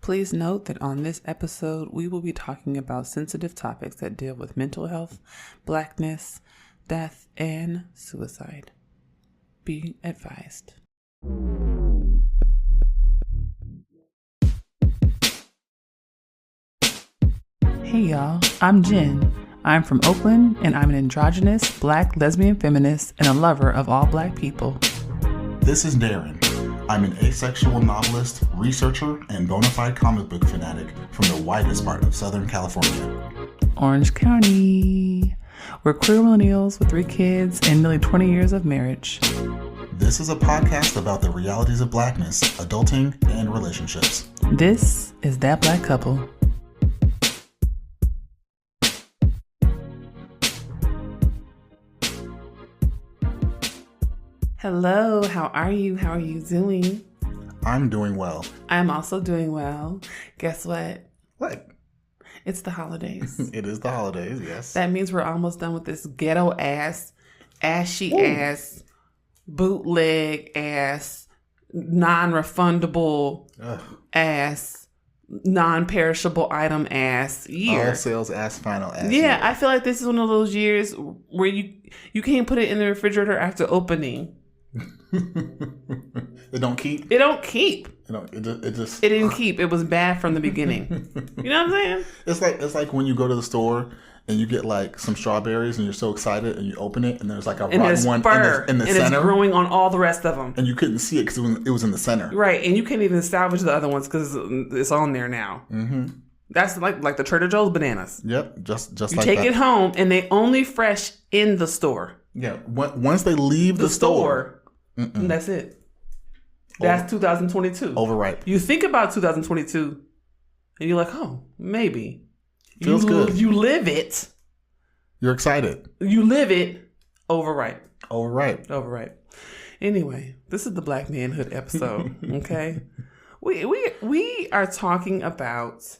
Please note that on this episode, we will be talking about sensitive topics that deal with mental health, Blackness, death, and suicide. Be advised. Hey y'all, I'm Jenn. I'm from Oakland, and I'm an androgynous, Black lesbian feminist and a lover of all Black people. This is Daren. I'm an asexual novelist, researcher, and bona fide comic book fanatic from the widest part of Southern California. Orange County. We're queer millennials with 3 kids and nearly 20 years of marriage. This is a podcast about the realities of Blackness, adulting, and relationships. This is That Black Couple. Hello, how are you? How are you doing? I'm doing well. I'm also doing well. Guess what? What? It's the holidays. It is the holidays, yes. That means we're almost done with this ghetto ass, ashy ass, bootleg ass, non-refundable ass, non-perishable item ass year. All sales ass final ass Yeah, year. I feel like this is one of those years where you can't put it in the refrigerator after opening. It don't keep? It don't keep. It didn't keep. It was bad from the beginning. You know what I'm saying? It's like when you go to the store and you get like some strawberries and you're so excited and you open it and there's like a rotten one in the center. It's growing on all the rest of them. And you couldn't see it because it was in the center. Right, and you can't even salvage the other ones because it's on there now. Mm-hmm. That's like the Trader Joe's bananas. Yep, just you like take that. it home and they only fresh in the store. Yeah, once they leave the store. That's it. That's 2022. Overripe. You think about 2022 and you're like, oh, maybe. Feels good. You live it. You're excited. You live it. Overripe. Overripe. Anyway, this is the Black Manhood episode. Okay, we are talking about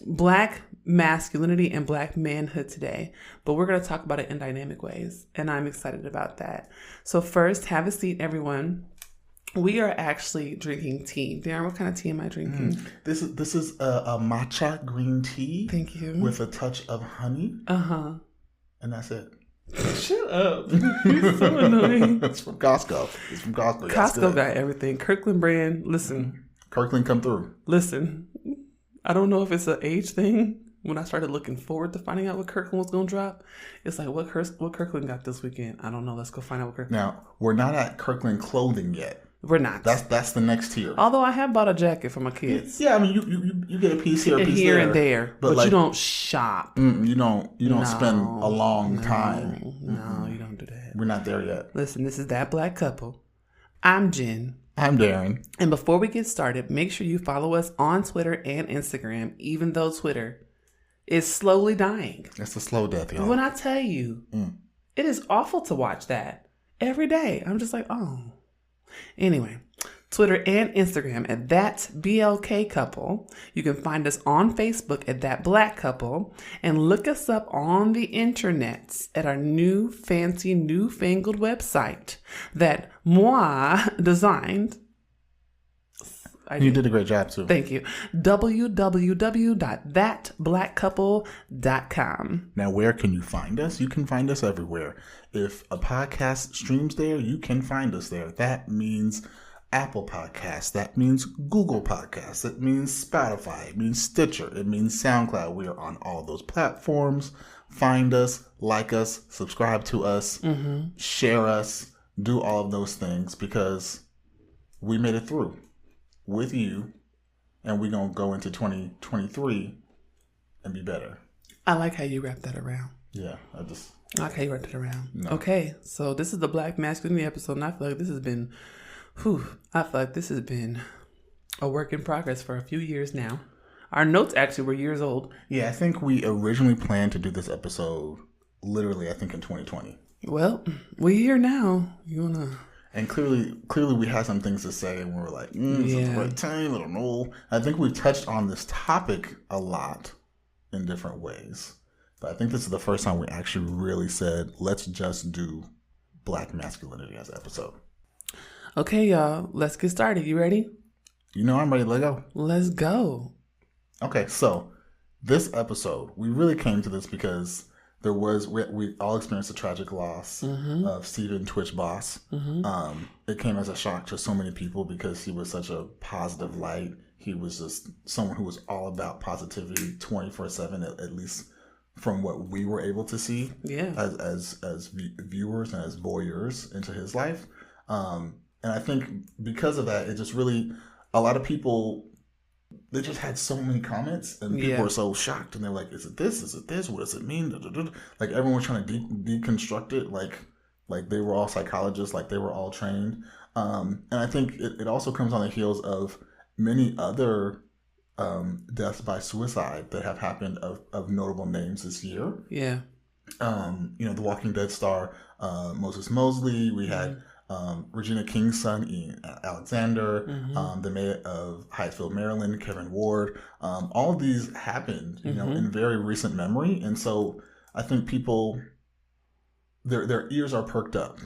Black masculinity and Black manhood today, but we're going to talk about it in dynamic ways, and I'm excited about that. So first, have a seat, everyone. We are actually drinking tea. Daren, what kind of tea am I drinking? This is a matcha green tea. Thank you. With a touch of honey. And that's it. Shut up. You're so annoying. It's from Costco. Costco got everything. Kirkland brand. Listen. Kirkland come through. Listen. I don't know if it's an age thing. When I started looking forward to finding out what Kirkland was going to drop, it's like, what Kirkland got this weekend? I don't know. Let's go find out what Kirkland. Now, we're not at Kirkland clothing yet. We're not. That's the next tier. Although I have bought a jacket for my kids. Yeah, I mean, you get a piece here, a piece here there. and there. But like, you don't shop. You don't spend a long time. No, you don't do that. We're not there yet. Listen, this is That Black Couple. I'm Jenn. I'm Daren. And before we get started, make sure you follow us on Twitter and Instagram, even though Twitter is slowly dying. It's a slow death, y'all. When I tell you, it is awful to watch that every day. I'm just like, oh. Anyway, Twitter and Instagram at That BLK Couple. You can find us on Facebook at That Black Couple. And look us up on the internets at our new fancy newfangled website that moi designed. You did a great job, too. Thank you. www.thatblackcouple.com. Now, where can you find us? You can find us everywhere. If a podcast streams there, you can find us there. That means Apple Podcasts. That means Google Podcasts. It means Spotify. It means Stitcher. It means SoundCloud. We are on all those platforms. Find us, like us, subscribe to us, share us, do all of those things because we made it through with you, and we're going to go into 2023 and be better. I like how you wrap that around. Yeah, I like how you wrapped it around. No. Okay, so this is the Black Masculinity episode, and I feel like this has been, a work in progress for a few years now. Our notes actually were years old. Yeah, I think we originally planned to do this episode literally, I think, in 2020. Well, we're here now. You want to... And clearly we had some things to say, and we were like, is it the right time? I don't know. I think we've touched on this topic a lot in different ways. But I think this is the first time we actually really said, let's just do Black masculinity as an episode. Okay, y'all. Let's get started. You ready? You know I'm ready to let go. Let's go. Okay, so this episode, we really came to this because we all experienced a tragic loss of Stephen Twitch Boss. It came as a shock to so many people because he was such a positive light. He was just someone who was all about positivity 24/7, at least from what we were able to see as viewers and as voyeurs into his life. And I think because of that, it just really, a lot of people, they just had so many comments and people were so shocked and they're like, is it this? Is it this? What does it mean? Like everyone was trying to deconstruct it like they were all psychologists, like they were all trained. And I think it also comes on the heels of many other deaths by suicide that have happened of notable names this year. Yeah. The Walking Dead star Moses Mosley. We had Regina King's son, Ian Alexander, the mayor of Hyattsville, Maryland, Kevin Ward. All of these happened, in very recent memory. And so I think people, their ears are perked up.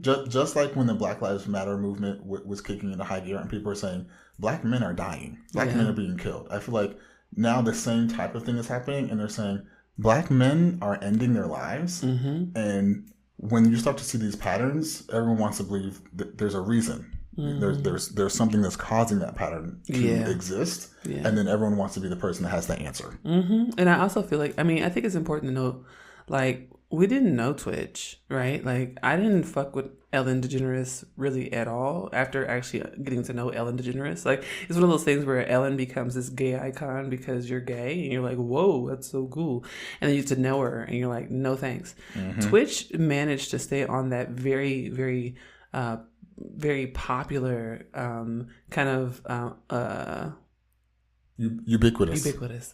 Just like when the Black Lives Matter movement was kicking into high gear and people are saying, Black men are dying. Black men are being killed. I feel like now the same type of thing is happening and they're saying, Black men are ending their lives. And when you start to see these patterns, everyone wants to believe that there's a reason. There's something that's causing that pattern to exist, and then everyone wants to be the person that has the answer. And I also feel like, I think it's important to note, like, we didn't know Twitch, right? Like, I didn't fuck with Ellen DeGeneres really at all after actually getting to know Ellen DeGeneres. Like, it's one of those things where Ellen becomes this gay icon because you're gay, and you're like, whoa, that's so cool. And then you get to know her, and you're like, no thanks. Twitch managed to stay on that very, very, very popular kind of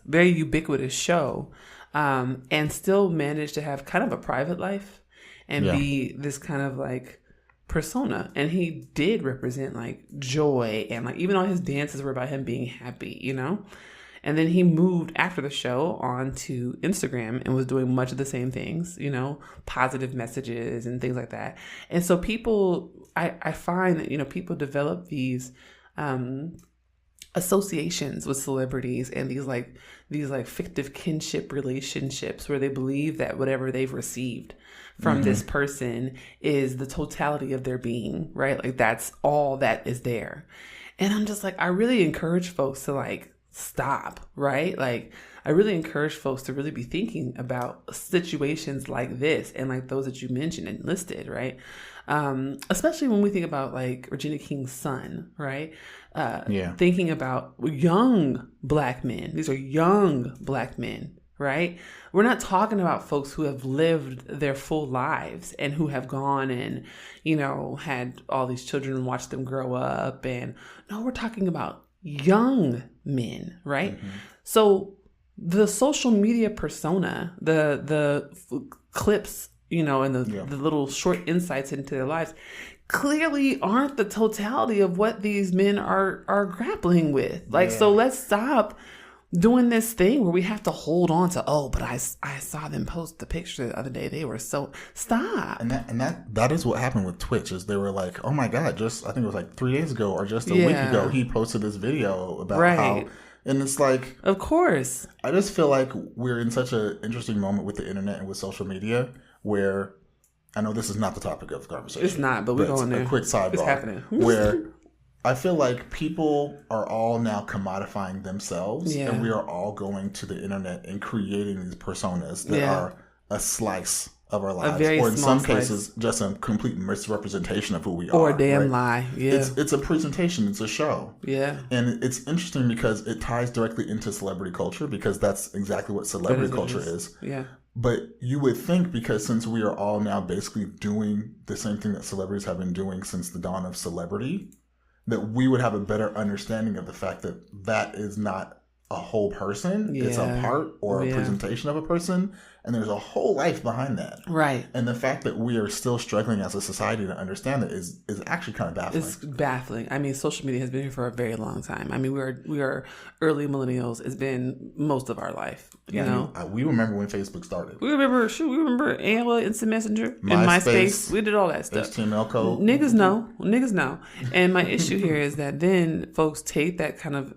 very ubiquitous show. And still managed to have kind of a private life and be this kind of like persona. And he did represent like joy and like even all his dances were about him being happy, And then he moved after the show onto Instagram and was doing much of the same things, positive messages and things like that. And so people, I find that, people develop these associations with celebrities and these fictive kinship relationships where they believe that whatever they've received from this person is the totality of their being, right? Like that's all that is there. And I'm just like, I really encourage folks to like stop, right? Like I really encourage folks to really be thinking about situations like this and like those that you mentioned and listed, right? Especially when we think about like Regina King's son, right? Thinking about young Black men. These are young Black men, right? We're not talking about folks who have lived their full lives and who have gone and, had all these children and watched them grow up. And no, we're talking about young men, right? So the social media persona, the clips, and the little short insights into their lives clearly aren't the totality of what these men are grappling with. Like, so let's stop doing this thing where we have to hold on to, but I saw them post the picture the other day. They were so, stop. And that is what happened with Twitch is they were like, oh my God, I think it was like 3 days ago or just a week ago, he posted this video about how, and it's like, of course, I just feel like we're in such an interesting moment with the internet and with social media where I know this is not the topic of the conversation. It's not, but we're going there. A quick sidebar. It's happening. Where I feel like people are all now commodifying themselves, and we are all going to the internet and creating these personas that are a slice of our lives, or in some cases, just a complete misrepresentation of who we are. Or a damn lie. Yeah, it's a presentation. It's a show. Yeah, and it's interesting because it ties directly into celebrity culture because that's exactly what celebrity culture is. Yeah. But you would think because since we are all now basically doing the same thing that celebrities have been doing since the dawn of celebrity, that we would have a better understanding of the fact that that is not a whole person. It's a part or a presentation of a person. And there's a whole life behind that. Right. And the fact that we are still struggling as a society to understand it is actually kind of baffling. It's baffling. I mean, social media has been here for a very long time. I mean, we are early millennials. It's been most of our life. You know? We remember when Facebook started. We remember AOL Instant Messenger and MySpace. We did all that stuff. HTML code. Niggas know. And my issue here is that then folks take that kind of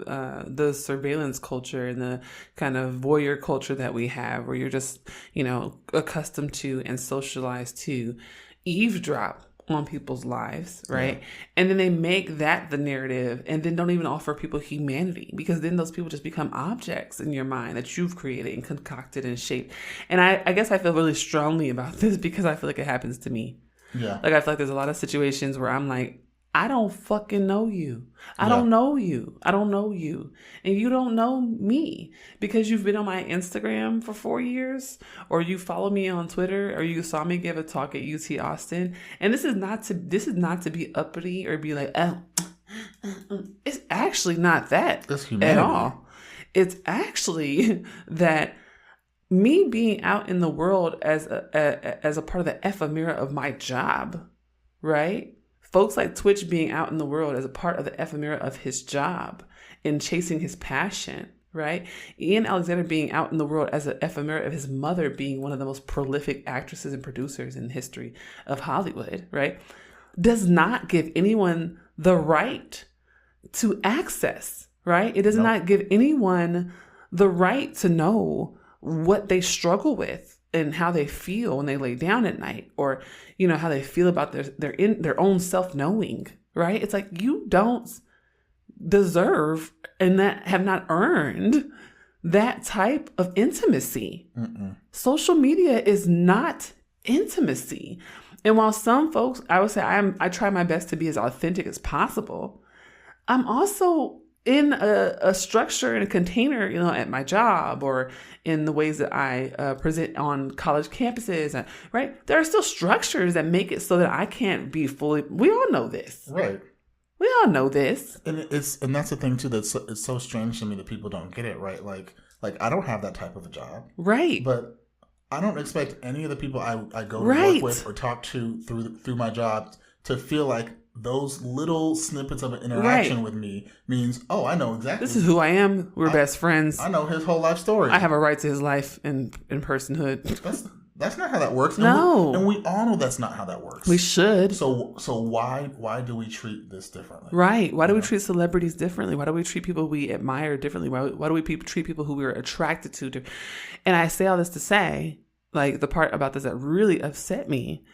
the surveillance culture and the kind of voyeur culture that we have, where you're just, you know, accustomed to and socialized to eavesdrop on people's lives, right? Yeah. And then they make that the narrative and then don't even offer people humanity, because then those people just become objects in your mind that you've created and concocted and shaped. And I guess I feel really strongly about this because I feel like it happens to me. Yeah. Like, I feel like there's a lot of situations where I'm like, I don't fucking know you. I don't know you. I don't know you. And you don't know me because you've been on my Instagram for 4 years, or you follow me on Twitter, or you saw me give a talk at UT Austin. And this is not to be uppity or be like, oh, it's actually not that at all. It's actually that me being out in the world as a part of the ephemera of my job, right? Folks like Twitch being out in the world as a part of the ephemera of his job and chasing his passion, right? Ian Alexander being out in the world as an ephemera of his mother being one of the most prolific actresses and producers in the history of Hollywood, right? Does not give anyone the right to access, right? It does not give anyone the right to know what they struggle with and how they feel when they lay down at night, or, you know, how they feel about their own self-knowing, right? It's like, you don't deserve and that have not earned that type of intimacy. Mm-mm. Social media is not intimacy. And while some folks, I would say I try my best to be as authentic as possible, I'm also in a structure and a container, you know, at my job or in the ways that I present on college campuses, right? There are still structures that make it so that I can't be fully. We all know this, right? We all know this, and that's the thing too. It's so strange to me that people don't get it, right? Like I don't have that type of a job, right? But I don't expect any of the people I go to work with or talk to through my job to feel like those little snippets of an interaction with me means, oh, I know exactly. This is who I am. We're best friends. I know his whole life story. I have a right to his life and personhood. That's not how that works. No. And we all know that's not how that works. We should. So why do we treat this differently? Right. Why do we treat celebrities differently? Why do we treat people we admire differently? Why do we treat people who we're attracted to? And I say all this to say, like, the part about this that really upset me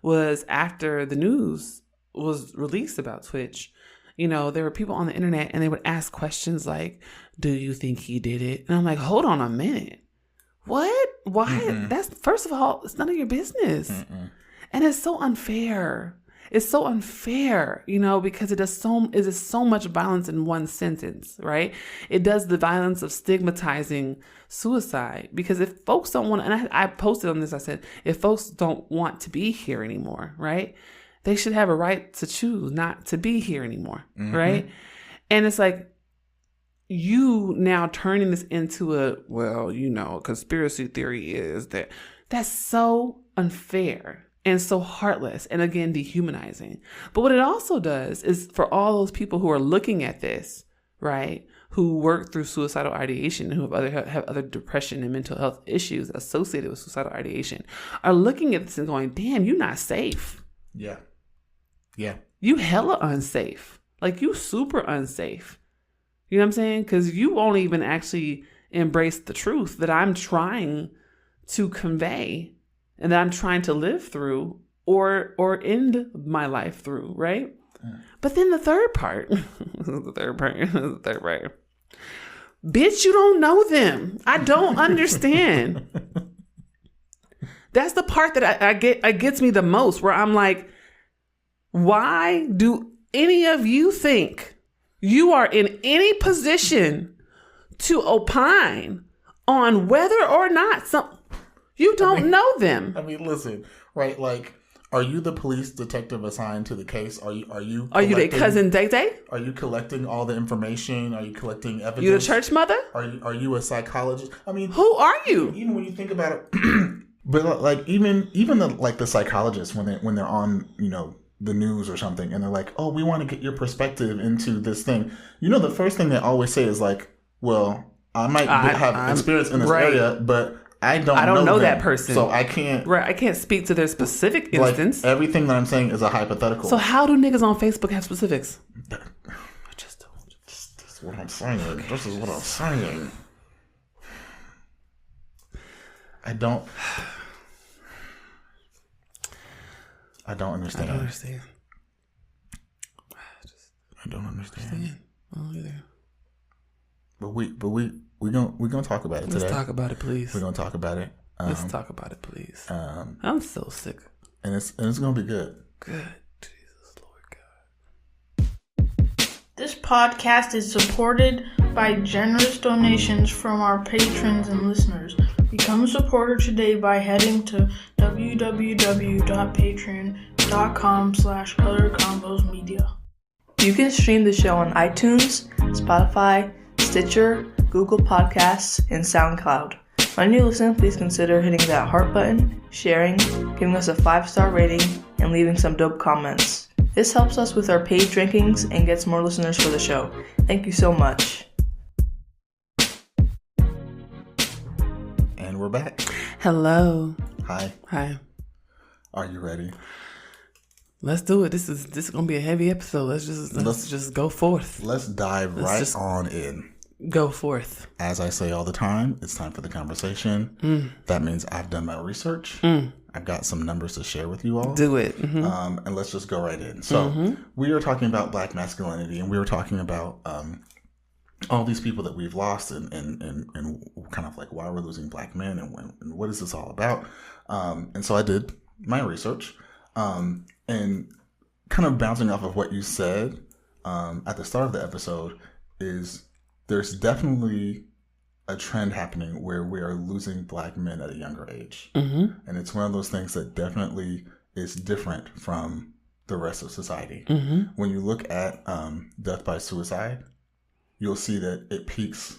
was after the news was released about Twitch, you know, there were people on the internet and they would ask questions like, do you think he did it? And I'm like, hold on a minute. What? Why? Mm-mm. That's, first of all, it's none of your business. Mm-mm. And it's so unfair. It's so unfair, you know, because it is so much violence in one sentence, right? It does the violence of stigmatizing suicide, because if folks don't want, and I posted on this, I said, if folks don't want to be here anymore, right? They should have a right to choose not to be here anymore, right? And it's like, you now turning this into a, well, you know, conspiracy theory is that. That's so unfair and so heartless and, again, dehumanizing. But what it also does is, for all those people who are looking at this, right, who work through suicidal ideation, who have other depression and mental health issues associated with suicidal ideation, are looking at this and going, damn, you're not safe. Yeah. Yeah. You hella unsafe. Like, you super unsafe. You know what I'm saying? Because you won't even actually embrace the truth that I'm trying to convey and that I'm trying to live through or end my life through, right? Mm. But then the third part, bitch, you don't know them. I don't understand. That's the part that it gets me the most, where I'm like, why do any of you think you are in any position to opine on whether or not you don't know them? I mean, listen, right? Like, Are you the police detective assigned to the case? Are you their cousin Day Day? Are you collecting all the information? Are you collecting evidence? You the church mother? Are you a psychologist? I mean, who are you? Even when you think about it, but like even the psychologists when they're on the news or something, and they're like, oh, we want to get your perspective into this thing. The first thing they always say is like, well, I might have experience in this area, but I don't know that person, so I can't. Right, I can't speak to their specific instance. Like, everything that I'm saying is a hypothetical. So how do niggas on Facebook have specifics? I just don't. This is what I'm saying. This is what I'm saying. I don't understand. I don't understand. I don't understand. Oh, either. But we're gonna talk about it today. Let's talk about it, please. We're gonna talk about it. Let's talk about it, please. I'm so sick. And it's gonna be good. Good. Jesus, Lord God. This podcast is supported by generous donations from our patrons and listeners. Become a supporter today by heading to www.patreon.com/colorcombosmedia. You can stream the show on iTunes, Spotify, Stitcher, Google Podcasts, and SoundCloud. When you listen, please consider hitting that heart button, sharing, giving us a 5-star rating, and leaving some dope comments. This helps us with our page rankings and gets more listeners for the show. Thank you so much. And we're back. Hello. Hi. Are you ready? Let's do it. This is gonna be a heavy episode. Let's just go forth. Let's dive on in. Go forth. As I say all the time, it's time for the conversation. That means I've done my research. I've got some numbers to share with you all. Do it. And let's just go right in. So we were talking about Black masculinity, and we were talking about all these people that we've lost, and kind of like why we're losing Black men, and what is this all about. And so I did my research. And kind of bouncing off of what you said at the start of the episode is there's definitely a trend happening where we are losing Black men at a younger age. And it's one of those things that definitely is different from the rest of society. When you look at death by suicide, you'll see that it peaks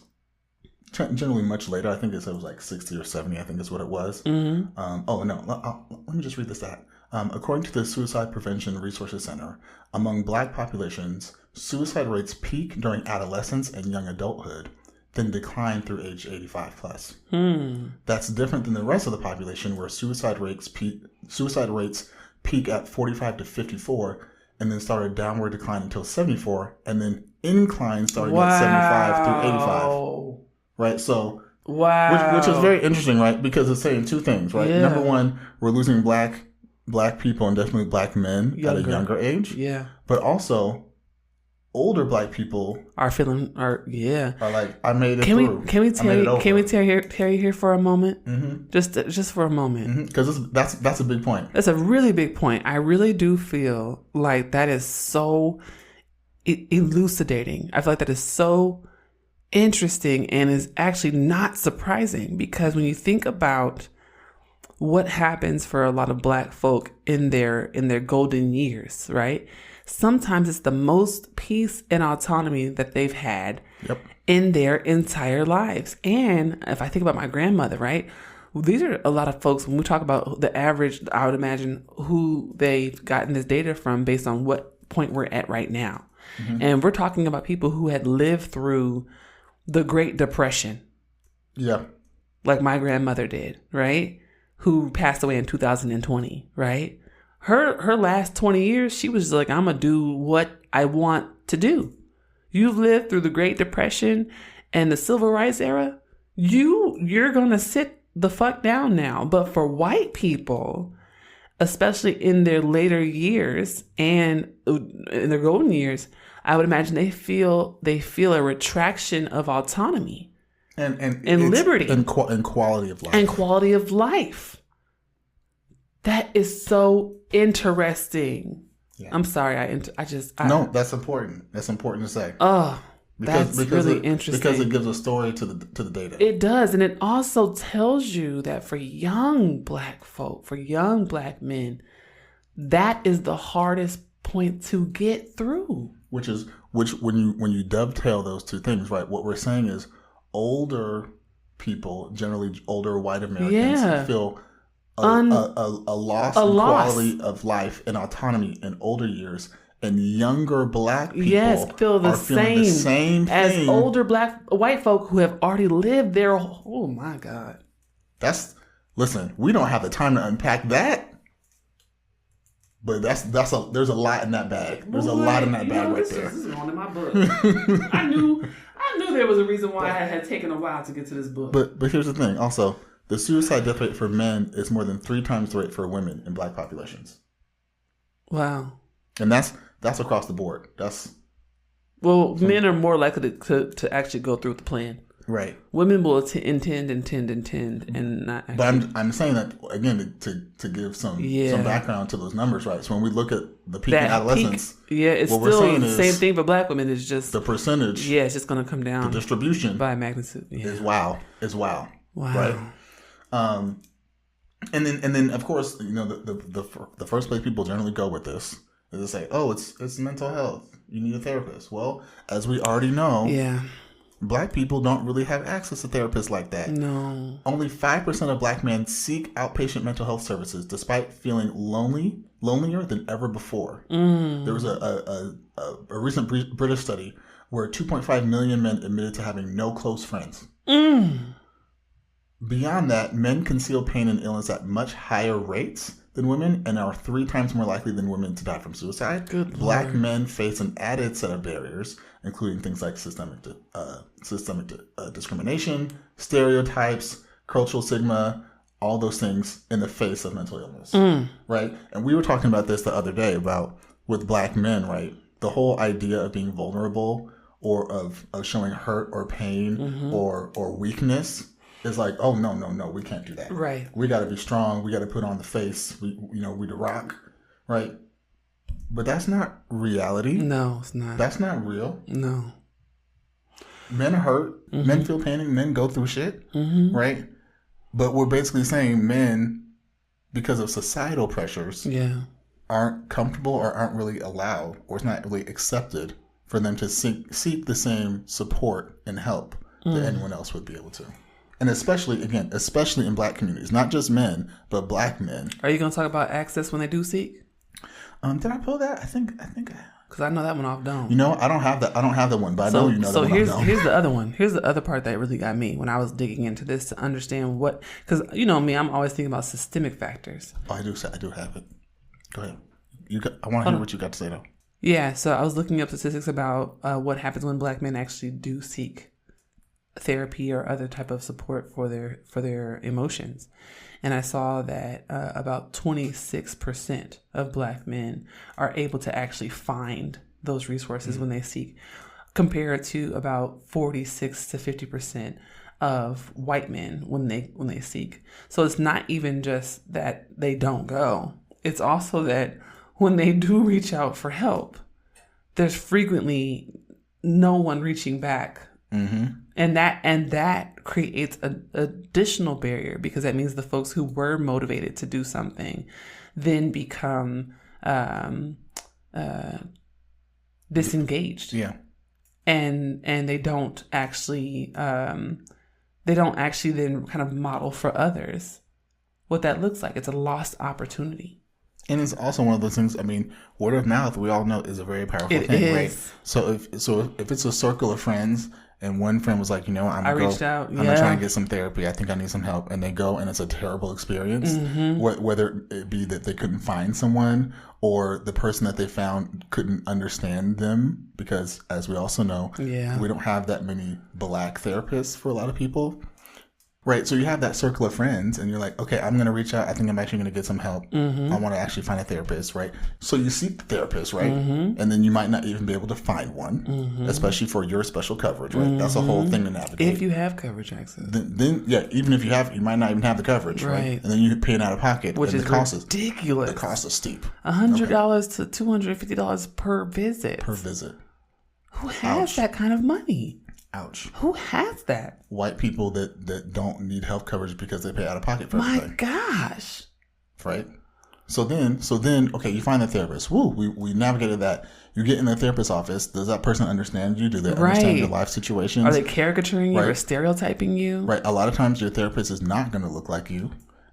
generally much later. I think it was like 60 or 70, I think is what it was. Let me just read this out. According to the Suicide Prevention Resources Center, among Black populations, suicide rates peak during adolescence and young adulthood, then decline through age 85 plus. That's different than the rest of the population, where suicide rates peak at 45 to 54, and then start a downward decline until 74, and then incline starting at 75 through 85. Right? So, which is very interesting, right? Because it's saying two things, right? Number one, we're losing Black people, and definitely Black men at a younger age. Yeah. But also, older Black people are like, I made it through. Can we tear you here for a moment? Just for a moment. Because that's a big point. That's a really big point. I really do feel like that is so elucidating. I feel like that is so interesting and is actually not surprising, because when you think about what happens for a lot of Black folk in their golden years, right? Sometimes it's the most peace and autonomy that they've had in their entire lives. And if I think about my grandmother, right? These are a lot of folks, when we talk about the average, I would imagine who they've gotten this data from based on what point we're at right now. And we're talking about people who had lived through the Great Depression. Yeah. Like my grandmother did, right? Who passed away in 2020, right? Her last 20 years, she was like, I'm going to do what I want to do. You've lived through the Great Depression and the Civil Rights era. You're going to sit the fuck down now. But for white people, especially in their later years and in their golden years, I would imagine they feel a retraction of autonomy. And liberty. And quality of life. And quality of life. That is so interesting. Yeah. I'm sorry. No, that's important. That's important to say. That's really interesting. Because it gives a story to the data. It does. And it also tells you that for young Black folk, for young Black men, that is the hardest point to get through. Which when you dovetail those two things, right? What we're saying is older people, generally older white Americans, feel a loss in quality of life and autonomy in older years. And younger black people feel the feeling the same thing as older white folk who have already lived their. Oh my God! Listen. We don't have the time to unpack that, but there's a lot in that bag. There's a lot in that bag right there. This is going in my book. I knew there was a reason why I had taken a while to get to this book. But here's the thing. Also, the suicide death rate for men is more than 3 times the rate for women in black populations. Wow. And that's across the board. Men are more likely to actually go through with the plan. Right. Women will intend and not actually. But I'm saying that again to give some background to those numbers, right? So when we look at the peak in adolescence, it's still the same thing for black women. It's just the percentage. Yeah, it's just going to come down. The distribution by magnitude is wow. Wow. Right. And then of course, the first place people generally go with this is to say, oh, it's mental health. You need a therapist. Well, as we already know, black people don't really have access to therapists like that. No. Only 5% of black men seek outpatient mental health services, despite feeling lonelier than ever before. There was a recent British study where 2.5 million men admitted to having no close friends. Beyond that, men conceal pain and illness at much higher rates than women and are 3 times more likely than women to die from suicide. Black men face an added set of barriers, including things like systemic discrimination, stereotypes, cultural stigma, all those things in the face of mental illness, right? And we were talking about this the other day about with black men, right? The whole idea of being vulnerable or of showing hurt or pain or weakness is like, oh, no, we can't do that. Right. We got to be strong. We got to put on the face. We the rock, right? But that's not reality. No, it's not. That's not real. No. Men hurt. Men feel pain and men go through shit, right? But we're basically saying men, because of societal pressures, aren't comfortable or aren't really allowed or it's not really accepted for them to seek the same support and help that anyone else would be able to. And especially in black communities, not just men, but black men. Are you going to talk about access when they do seek? Did I pull that? I think. Because I know that one off dome. I don't have that. I don't have that one, but I know you know that one off dome. So here's the other one. Here's the other part that really got me when I was digging into this to understand what. Because you know me, I'm always thinking about systemic factors. Oh, I do have it. Go ahead. I want to hear what you got to say though. Yeah. So I was looking up statistics about what happens when black men actually do seek therapy or other type of support for their emotions. And I saw that about 26% of black men are able to actually find those resources when they seek, compared to about 46 to 50% of white men when they seek. So it's not even just that they don't go. It's also that when they do reach out for help, there's frequently no one reaching back. And that creates an additional barrier, because that means the folks who were motivated to do something then become disengaged. Yeah. And they don't actually then kind of model for others what that looks like. It's a lost opportunity. And it's also one of those things. I mean, word of mouth, we all know, is a very powerful thing, right? So if it's a circle of friends, and one friend was like, I'm gonna try and get some therapy. I think I need some help, and they go, and it's a terrible experience. Whether it be that they couldn't find someone, or the person that they found couldn't understand them, because as we also know, we don't have that many black therapists for a lot of people. Right, so you have that circle of friends, and you're like, okay, I'm going to reach out. I think I'm actually going to get some help. I want to actually find a therapist, right? So you seek the therapist, right? And then you might not even be able to find one, especially for your special coverage, right? That's a whole thing to navigate. If you have coverage access. Then even if you might not even have the coverage, right? And then you're paying out of pocket. Which is ridiculous. The cost is steep. $100 to $250 per visit. Who has that kind of money? Ouch. Who has that? White people that don't need health coverage because they pay out of pocket for everything. My gosh. Right? So then, okay, you find the therapist. Woo, we navigated that. You get in the therapist's office. Does that person understand you? Do they understand your life situations? Are they caricaturing you or stereotyping you? Right. A lot of times your therapist is not going to look like you.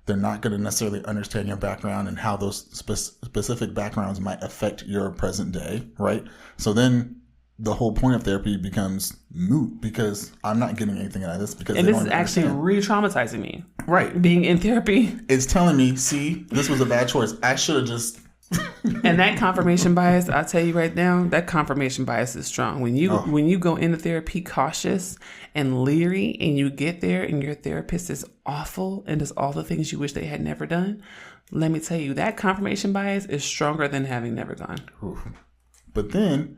They're not going to necessarily understand your background and how those specific backgrounds might affect your present day, right? So then the whole point of therapy becomes moot because I'm not getting anything out of this because and this is actually re-traumatizing me. Right. Being in therapy. It's telling me, see, this was a bad choice. I should have just... And that confirmation bias, I'll tell you right now, that confirmation bias is strong. When you go into therapy cautious and leery and you get there and your therapist is awful and does all the things you wish they had never done, let me tell you, that confirmation bias is stronger than having never gone. Oof. But then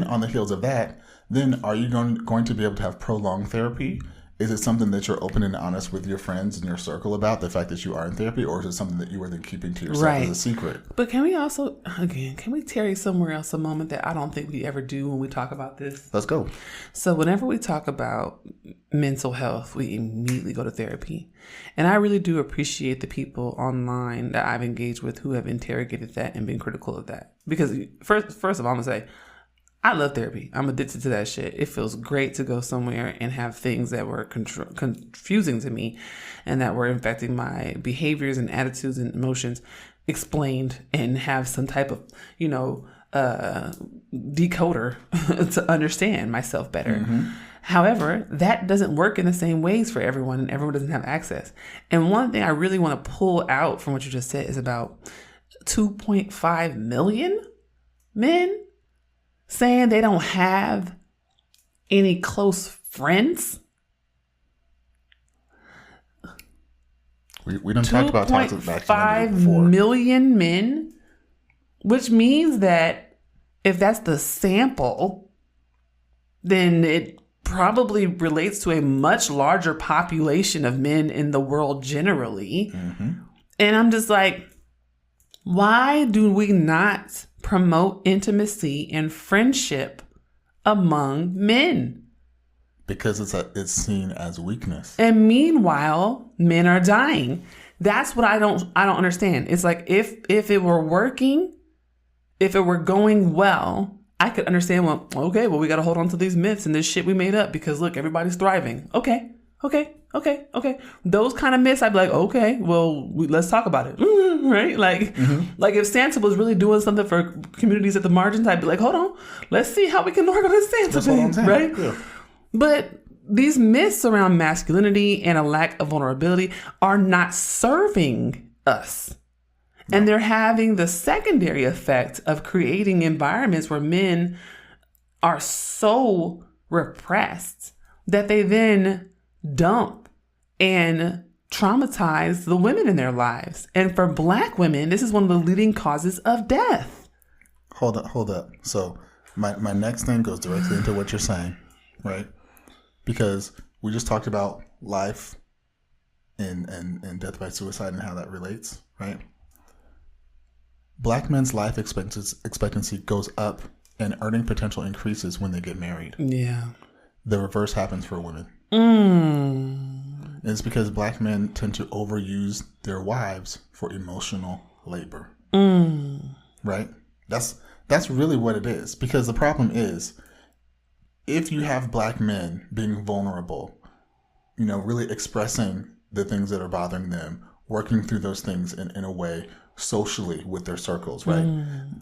on the heels of that, then are you going to be able to have prolonged therapy? Is it something that you're open and honest with your friends and your circle about, the fact that you are in therapy, or is it something that you are then keeping to yourself as a secret? But can we tarry somewhere else a moment that I don't think we ever do when we talk about this? Let's go. So whenever we talk about mental health, we immediately go to therapy. And I really do appreciate the people online that I've engaged with who have interrogated that and been critical of that. Because first of all, I'm going to say, I love therapy. I'm addicted to that shit. It feels great to go somewhere and have things that were confusing to me and that were infecting my behaviors and attitudes and emotions explained and have some type of, decoder to understand myself better. Mm-hmm. However, that doesn't work in the same ways for everyone and everyone doesn't have access. And one thing I really want to pull out from what you just said is about 2.5 million men saying they don't have any close friends. We don't talk about toxic masculinity before. 2.5 million men, which means that if that's the sample, then it probably relates to a much larger population of men in the world generally. Mm-hmm. And I'm just like, why do we not promote intimacy and friendship among men? Because it's seen as weakness. And meanwhile, men are dying. That's what I don't understand. It's like if it were working, if it were going well, I could understand, we got to hold on to these myths and this shit we made up because look, everybody's thriving. Okay. Those kind of myths, I'd be like, okay, let's talk about it. Right? Like if Santa was really doing something for communities at the margins, I'd be like, hold on, let's see how we can organize Santa things, right? Yeah. But these myths around masculinity and a lack of vulnerability are not serving us. No. And they're having the secondary effect of creating environments where men are so repressed that they then dump and traumatize the women in their lives. And for Black women, this is one of the leading causes of death. Hold up. So my next thing goes directly into what you're saying, right? Because we just talked about life and death by suicide and how that relates, right? Black men's life expectancy goes up and earning potential increases when they get married. Yeah. The reverse happens for women. It's because Black men tend to overuse their wives for emotional labor. Right? That's really what it is. Because the problem is, if you have Black men being vulnerable, really expressing the things that are bothering them, working through those things in a way socially with their circles, right?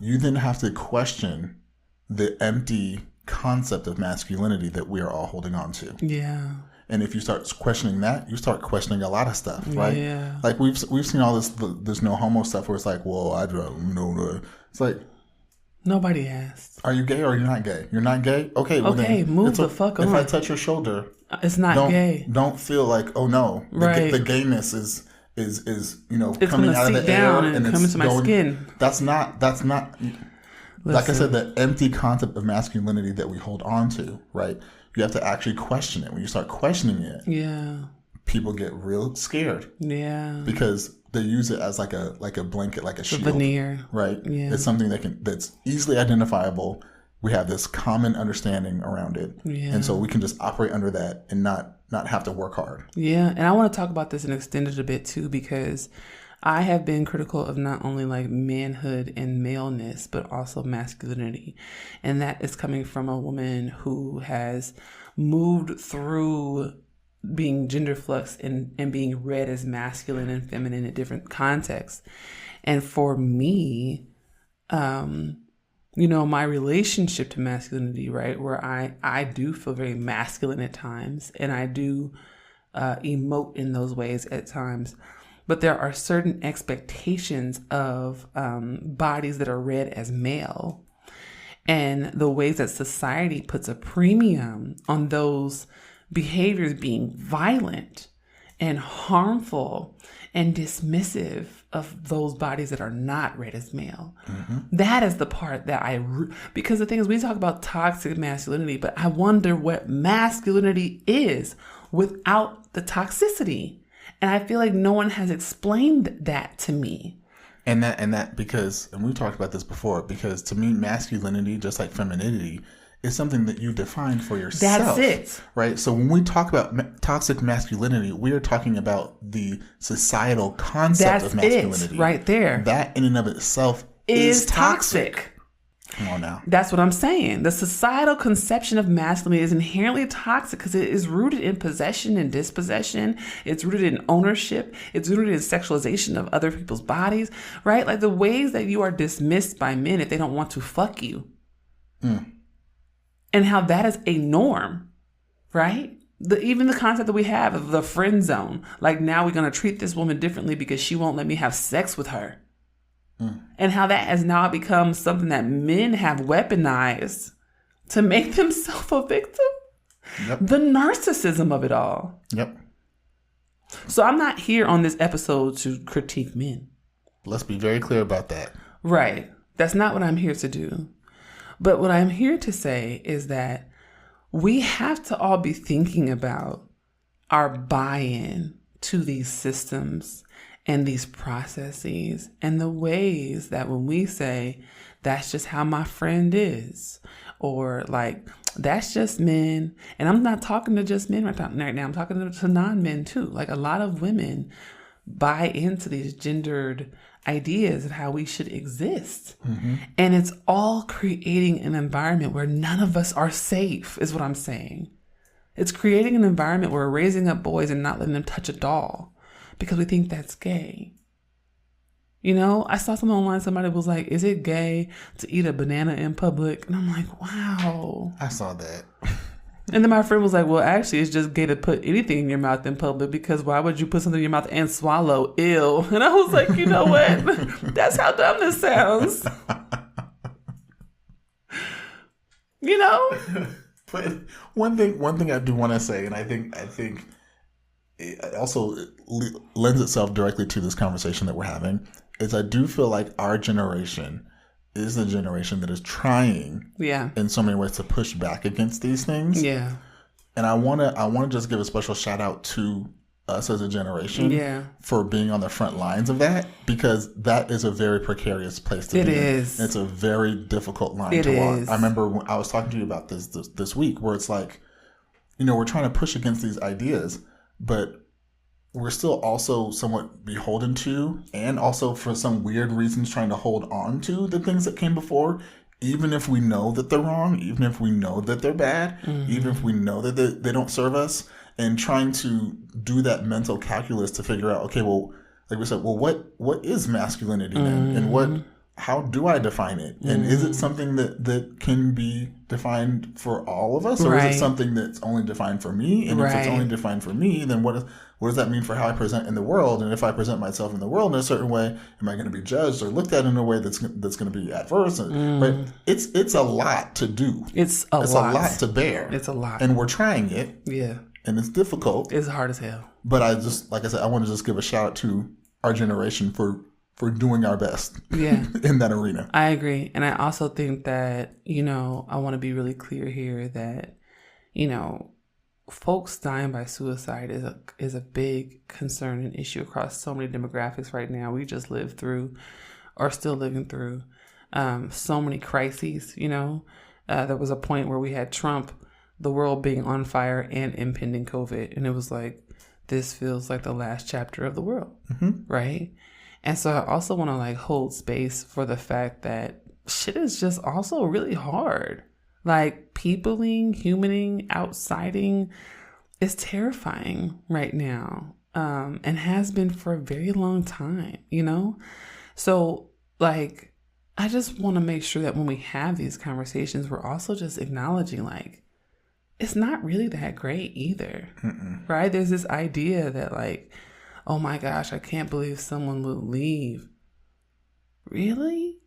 You then have to question the empty concept of masculinity that we are all holding on to. Yeah. And if you start questioning that, you start questioning a lot of stuff, right? Yeah. Like we've seen all this no homo stuff where it's like, well, I don't know. It's like, nobody asked. Are you gay or are you not gay? You're not gay? Okay, well then move the fuck on. If I touch your shoulder, it's not gay. Don't feel like, oh no, the gayness is it's coming out of the air and coming to my skin. That's not. Like I said, the empty concept of masculinity that we hold on to, right? You have to actually question it. When you start questioning it, people get real scared. Yeah. Because they use it as like a blanket, like a shield. Veneer. Right? Yeah. It's something that's easily identifiable. We have this common understanding around it. Yeah. And so we can just operate under that and not have to work hard. Yeah. And I want to talk about this and extend it a bit too, because I have been critical of not only like manhood and maleness, but also masculinity. And that is coming from a woman who has moved through being gender flux and being read as masculine and feminine in different contexts. And for me, my relationship to masculinity, right, where I do feel very masculine at times, and I do emote in those ways at times. But there are certain expectations of bodies that are read as male, and the ways that society puts a premium on those behaviors being violent and harmful and dismissive of those bodies that are not read as male. Mm-hmm. That is the part that because the thing is, we talk about toxic masculinity, but I wonder what masculinity is without the toxicity. And I feel like no one has explained that to me. And we talked about this before, because to me, masculinity, just like femininity, is something that you define for yourself. That's it. Right? So when we talk about toxic masculinity, we are talking about the societal concept of masculinity. That's it, right there. That in and of itself is toxic. Come on now. That's what I'm saying. The societal conception of masculinity is inherently toxic because it is rooted in possession and dispossession. It's rooted in ownership. It's rooted in sexualization of other people's bodies, right? Like the ways that you are dismissed by men if they don't want to fuck you. And how that is a norm, right? Even the concept that we have of the friend zone. Like, now we're going to treat this woman differently because she won't let me have sex with her. And how that has now become something that men have weaponized to make themselves a victim. Yep. The narcissism of it all. Yep. So I'm not here on this episode to critique men. Let's be very clear about that. Right. That's not what I'm here to do. But what I'm here to say is that we have to all be thinking about our buy-in to these systems and these processes and the ways that when we say, that's just how my friend is, or like, that's just men. And I'm not talking to just men right now. I'm talking to non-men too. Like, a lot of women buy into these gendered ideas of how we should exist. Mm-hmm. And it's all creating an environment where none of us are safe, is what I'm saying. It's creating an environment where we're raising up boys and not letting them touch a doll because we think that's gay. You know, I saw something online, somebody was like, is it gay to eat a banana in public? And I'm like, wow. I saw that. And then my friend was like, well, actually, it's just gay to put anything in your mouth in public, because why would you put something in your mouth and swallow? Ew. And I was like, you know what? That's how dumb this sounds. You know? But one thing I do want to say, and I think it also lends itself directly to this conversation that we're having, is I do feel like our generation is the generation that is trying, in so many ways, to push back against these things. Yeah. And I want to just give a special shout out to us as a generation for being on the front lines of that, because that is a very precarious place to be. It is. It's a very difficult line to walk. I remember when I was talking to you about this week, where it's like, you know, we're trying to push against these ideas, but we're still also somewhat beholden to, and also for some weird reasons trying to hold on to the things that came before, even if we know that they're wrong, even if we know that they're bad, even if we know that they don't serve us, and trying to do that mental calculus to figure out, okay, well, like we said, well, what is masculinity then? And how do I define it? And is it something that can be defined for all of us? Or is it something that's only defined for me? And if it's only defined for me, then what does that mean for how I present in the world? And if I present myself in the world in a certain way, am I going to be judged or looked at in a way that's going to be adverse? Right? It's a lot to do. It's a lot to bear. It's a lot. And we're trying it. Yeah. And it's difficult. It's hard as hell. But I just, like I said, I want to just give a shout out to our generation for doing our best in that arena. I agree. And I also think that, you know, I want to be really clear here that, you know, folks dying by suicide is a big concern and issue across so many demographics right now. We just lived through, or still living through, so many crises, you know. There was a point where we had Trump, the world being on fire, and impending COVID. And it was like, this feels like the last chapter of the world, right? And so I also want to like hold space for the fact that shit is just also really hard. Like peopling, humaning, outsiding is terrifying right now. And has been for a very long time, you know? So like, I just want to make sure that when we have these conversations, we're also just acknowledging like, it's not really that great either, right? There's this idea that like, oh my gosh, I can't believe someone would leave. Really?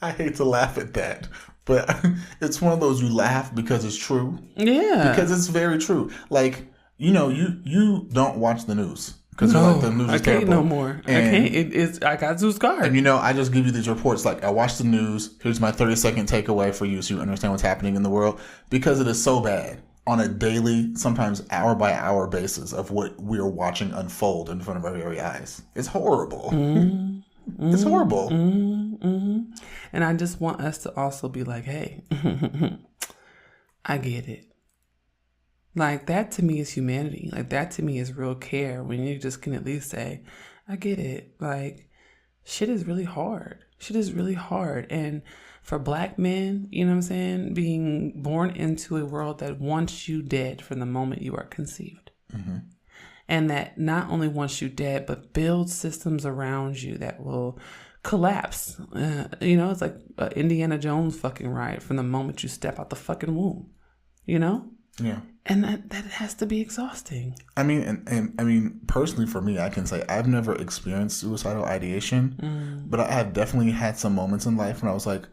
I hate to laugh at that, but it's one of those you laugh because it's true. Yeah. Because it's very true. Like, you know, you don't watch the news. Because like, the news is I terrible. can't no more. And, I got Zeus card. And you know, I just give you these reports like, I watch the news. Here's my 30-second takeaway for you so you understand what's happening in the world. Because it is so bad on a daily, sometimes hour by hour basis of what we're watching unfold in front of our very eyes. It's horrible. It's horrible. And I just want us to also be like, hey, I get it. Like, that to me is humanity. Like, that to me is real care when you just can at least say, I get it. Like, shit is really hard. Shit is really hard. And for Black men, you know what I'm saying, being born into a world that wants you dead from the moment you are conceived. And that not only wants you dead, but builds systems around you that will collapse. You know, it's like Indiana Jones fucking ride from the moment you step out the fucking womb. You know? Yeah. And that has to be exhausting. I mean, and I mean, personally for me, I can say I've never experienced suicidal ideation, but I have definitely had some moments in life when I was like,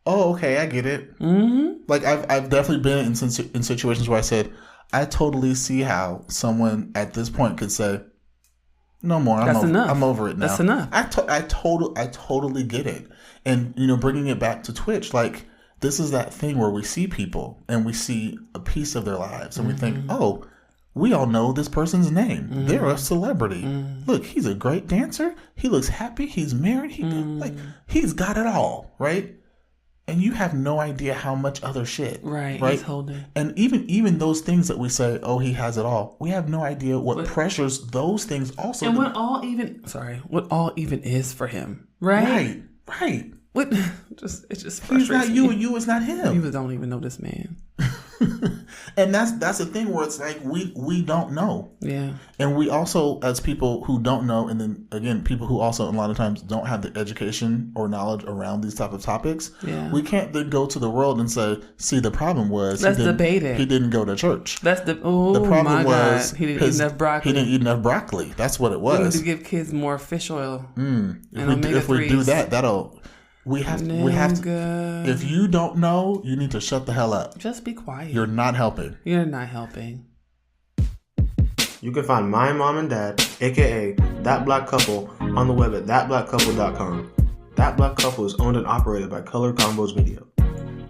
oh, okay, I get it. Like I've definitely been in situations where I said, I totally see how someone at this point could say, no more. I'm over it now. That's enough. I totally get it. And, you know, bringing it back to Twitch, like, this is that thing where we see people and we see a piece of their lives and we think, oh, we all know this person's name. They're a celebrity. Look, he's a great dancer. He looks happy. He's married. He's got it all, right? And you have no idea how much other shit. Right. He's holding. And even those things that we say, oh, he has it all. We have no idea what pressures those things also. And what all even is for him. Right. Right. What? It just frustrates He's not you and you is not him. You don't even know this man. And that's the thing where it's like we don't know. Yeah. And we also, as people who don't know, and then again, people who also a lot of times don't have the education or knowledge around these type of topics, we can't then go to the world and say, see, the problem was let's debate it. He didn't go to church. The problem was he didn't eat enough broccoli. He didn't eat enough broccoli. That's what it was. We need to give kids more fish oil. If we do that, we have to. If you don't know, you need to shut the hell up. Just be quiet. You're not helping. You're not helping. You can find my mom and dad, aka That Black Couple, on the web at thatblackcouple.com. That Black Couple is owned and operated by Color Combos Media.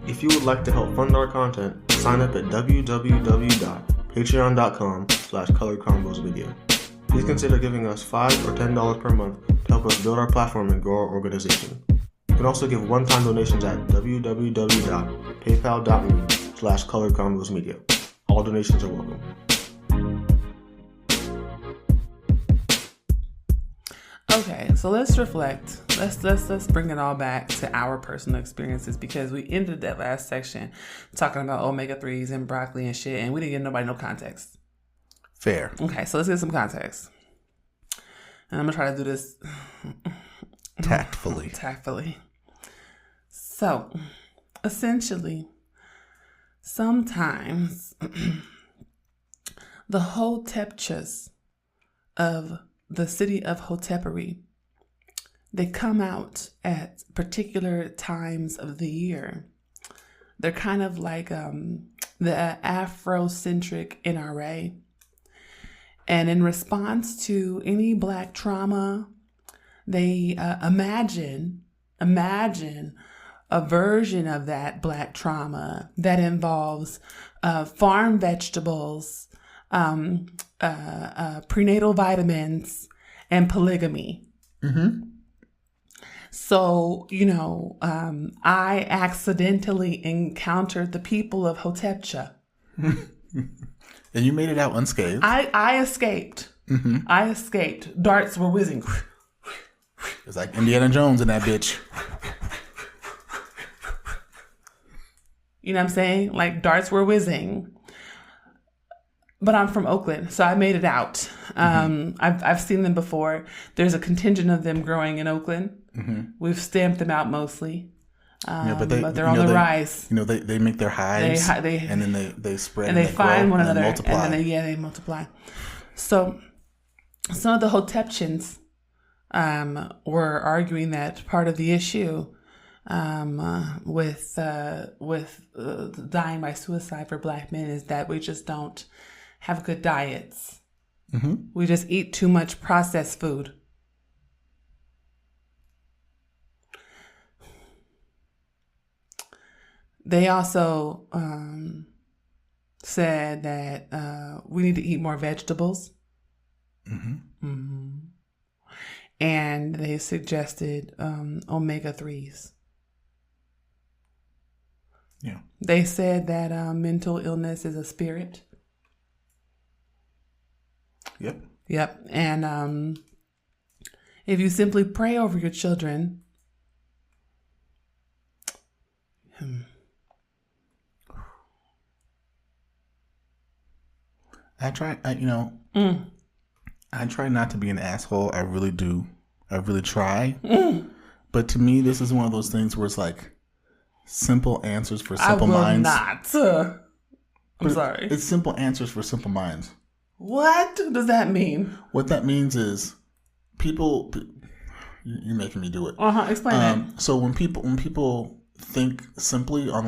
If you would like to help fund our content, sign up at www.patreon.com/colorcombosmedia. Please consider giving us $5 or $10 per month to help us build our platform and grow our organization. You can also give one-time donations at www.paypal.me/colorcombosmedia. All donations are welcome. Okay, so let's reflect. Let's bring it all back to our personal experiences, because we ended that last section talking about omega-3s and broccoli and shit, and we didn't give nobody no context. Fair. Okay, so let's get some context. And I'm gonna try to do this tactfully. So, essentially, sometimes the Hotepchas of the city of Hotepery, they come out at particular times of the year. They're kind of like the Afrocentric NRA. And in response to any Black trauma, they imagine a version of that Black trauma that involves farm vegetables, prenatal vitamins, and polygamy. So, I accidentally encountered the people of Hotepcha. And you made it out unscathed. I escaped. Mm-hmm. I escaped. Darts were whizzing. It's like Indiana Jones in that bitch. You know what I'm saying? Like darts were whizzing. But I'm from Oakland, so I made it out. I've seen them before. There's a contingent of them growing in Oakland. Mm-hmm. We've stamped them out mostly. But they're on the rise. They make their hives, and then they spread and they find grow, one and another, multiply. and then they multiply. So some of the Hotepchins were arguing that part of the issue with dying by suicide for Black men is that we just don't have good diets. Mm-hmm. We just eat too much processed food. They also said that we need to eat more vegetables. Mm-hmm. Mm-hmm. And they suggested omega-3s. Yeah. They said that mental illness is a spirit. Yep. Yep. And if you simply pray over your children, I try not to be an asshole. I really do. I really try. But to me, this is one of those things where it's like simple answers for simple minds. I will not. I'm sorry. It's simple answers for simple minds. What does that mean? What that means is people. You're making me do it. Explain that. So when people think simply on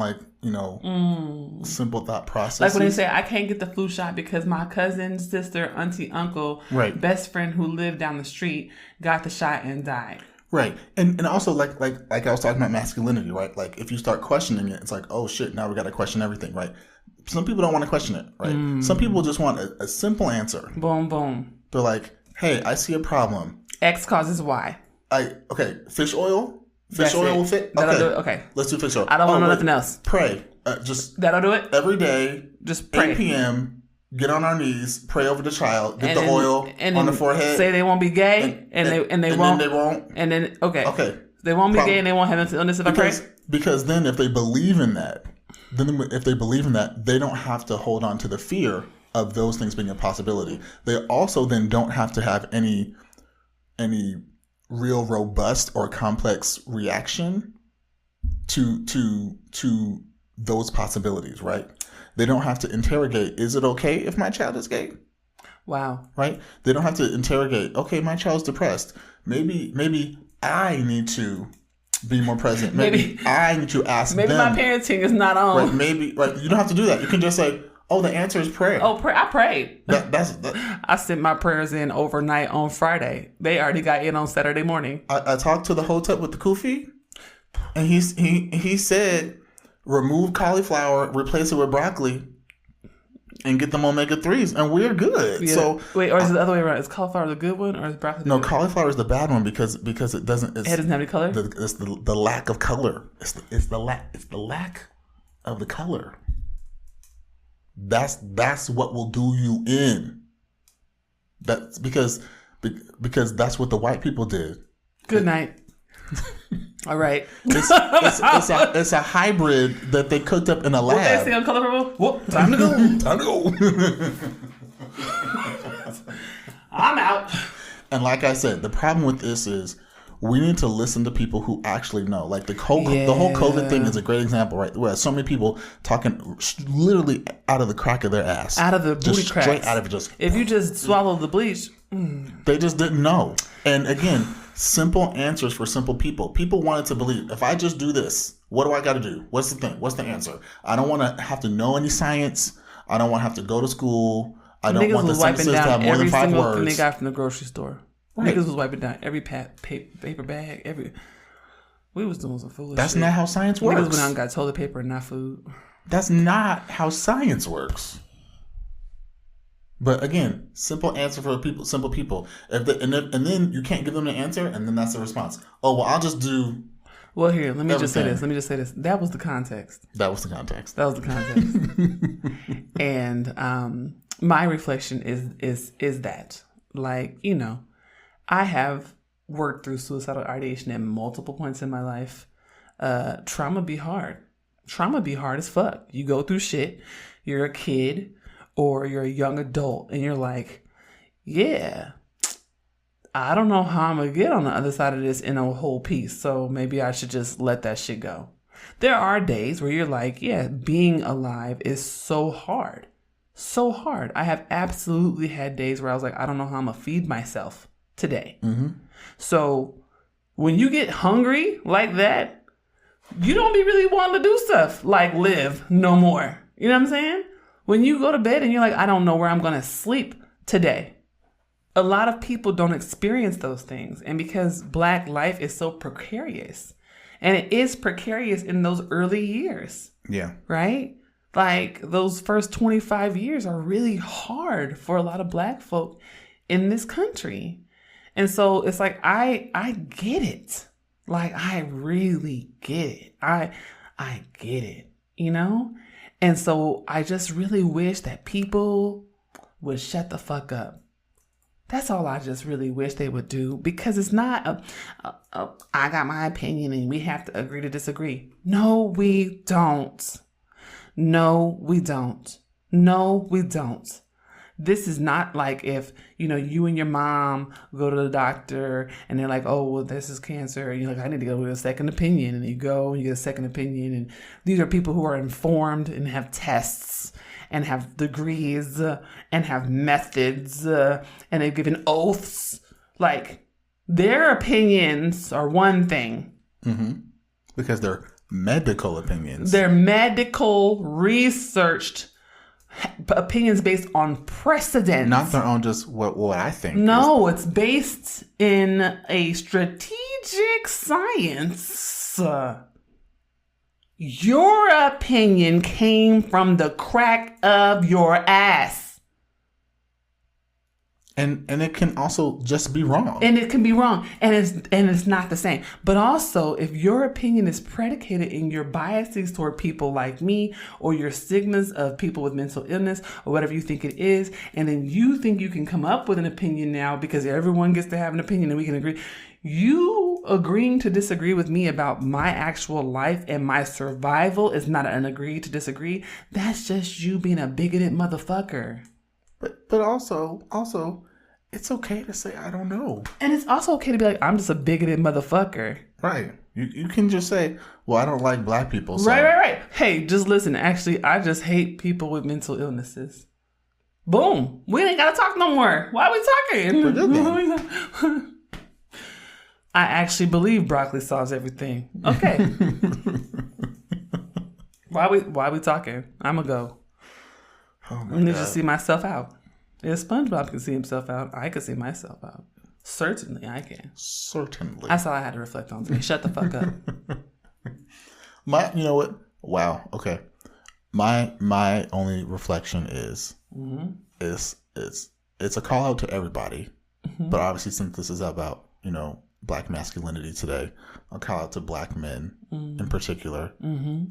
simple thought processes. Like when they say, I can't get the flu shot because my cousin, sister, auntie, uncle, right, best friend who lived down the street got the shot and died. Right. And also like I was talking about masculinity, right? Like if you start questioning it, it's like, oh shit, now we got to question everything, right? Some people don't want to question it, right? Some people just want a simple answer. Boom, boom. They're like, hey, I see a problem. X causes Y. Fish oil? Fish oil will fit? That'll do it. Okay. Let's do fish oil. I don't want nothing else. Pray. That'll do it? Every day, just pray. 8 p.m., get on our knees, pray over the child, get the oil on the forehead. Say they won't be gay, and they won't. Then they won't. And then, okay. They won't be gay and they won't have mental illness if I pray? Because then if they believe in that, they don't have to hold on to the fear of those things being a possibility. They also then don't have to have any real robust or complex reaction to those possibilities, right? They don't have to interrogate, is it okay if my child is gay? Wow. Right? They don't have to interrogate, okay, my child's depressed. Maybe I need to be more present. Maybe I need to ask them. Maybe my parenting is not on. Right, you don't have to do that. You can just say, oh, the answer is prayer. Oh, I prayed. That's I sent my prayers in overnight on Friday. They already got in on Saturday morning. I talked to the hotep with the kufi, and he said, remove cauliflower, replace it with broccoli, and get them omega-3s, and we're good. Yeah. So wait, or is it the other way around? Is cauliflower the good one, or is broccoli? No, cauliflower is the bad one because it doesn't. It doesn't have any color. It's the lack of color. It's the lack of the color. That's what will do you in. That's because that's what the white people did. Good night. All right. It's a hybrid that they cooked up in a lab. What they say on Color Purple? Whoop, time to go. Time to go. I'm out. And like I said, the problem with this is we need to listen to people who actually know. Like the whole COVID thing is a great example, right? Where so many people talking literally out of the crack of their ass, out of the booty cracks, straight out of it. Just if you just swallow the bleach, they just didn't know. And again, simple answers for simple people. People wanted to believe, if I just do this, what do I got to do? What's the thing? What's the answer? I don't want to have to know any science. I don't want to have to go to school. I don't want the sentences to have more than 5 words. Every single thing they got from the grocery store. Right. Niggas was wiping down every paper bag. We was doing some foolish That's shit. not how science works. Niggas went out and got toilet paper and not food. That's not how science works. But again, simple answer for simple people. And then you can't give them an answer, and then that's the response. Oh, well, I'll just do. Well, here, let me just say this. That was the context. And my reflection is that Like, you know, I have worked through suicidal ideation at multiple points in my life. Trauma be hard. Trauma be hard as fuck. You go through shit. You're a kid or you're a young adult and you're like, yeah, I don't know how I'm going to get on the other side of this in a whole piece. So maybe I should just let that shit go. There are days where you're like, yeah, being alive is so hard. So hard. I have absolutely had days where I was like, I don't know how I'm going to feed myself today. Mm-hmm. So when you get hungry like that, you don't be really wanting to do stuff like live no more. You know what I'm saying? When you go to bed and you're like, I don't know where I'm going to sleep today. A lot of people don't experience those things. And because Black life is so precarious, and it is precarious in those early years. Yeah. Right? Like those first 25 years are really hard for a lot of Black folk in this country. And so it's like, I get it. Like, I really get it. I get it, you know? And so I just really wish that people would shut the fuck up. That's all I just really wish they would do, because it's not I got my opinion and we have to agree to disagree. No, we don't. No, we don't. No, we don't. This is not like if, you know, you and your mom go to the doctor and they're like, oh, well, this is cancer. And you're like, I need to go with a second opinion. And you go and you get a second opinion. And these are people who are informed and have tests and have degrees and have methods and they've given oaths. Like, their opinions are one thing. Mm-hmm. Because they're medical opinions. They're medical, researched opinions based on precedent. Not their own, just what I think. No, it's based in a strategic science. Your opinion came from the crack of your ass. And it can also just be wrong. And it can be wrong. And it's not the same. But also, if your opinion is predicated in your biases toward people like me, or your stigmas of people with mental illness, or whatever you think it is, and then you think you can come up with an opinion now because everyone gets to have an opinion and we can agree. You agreeing to disagree with me about my actual life and my survival is not an agree to disagree. That's just you being a bigoted motherfucker. But also, it's okay to say, I don't know. And it's also okay to be like, I'm just a bigoted motherfucker. Right. You can just say, well, I don't like Black people. So. Right. Hey, just listen. Actually, I just hate people with mental illnesses. Boom. We ain't got to talk no more. Why are we talking? I actually believe broccoli solves everything. Okay. Why we talking? I'm going to go. Oh my I need God. to see myself out. If SpongeBob can see himself out, I can see myself out. Certainly, I can. Certainly. That's all I had to reflect on today. Shut the fuck up. You know what? Wow. Okay. My only reflection is it's a call out to everybody, but obviously since this is about, you know, Black masculinity today, I'll call out to Black men in particular. Mm-hmm.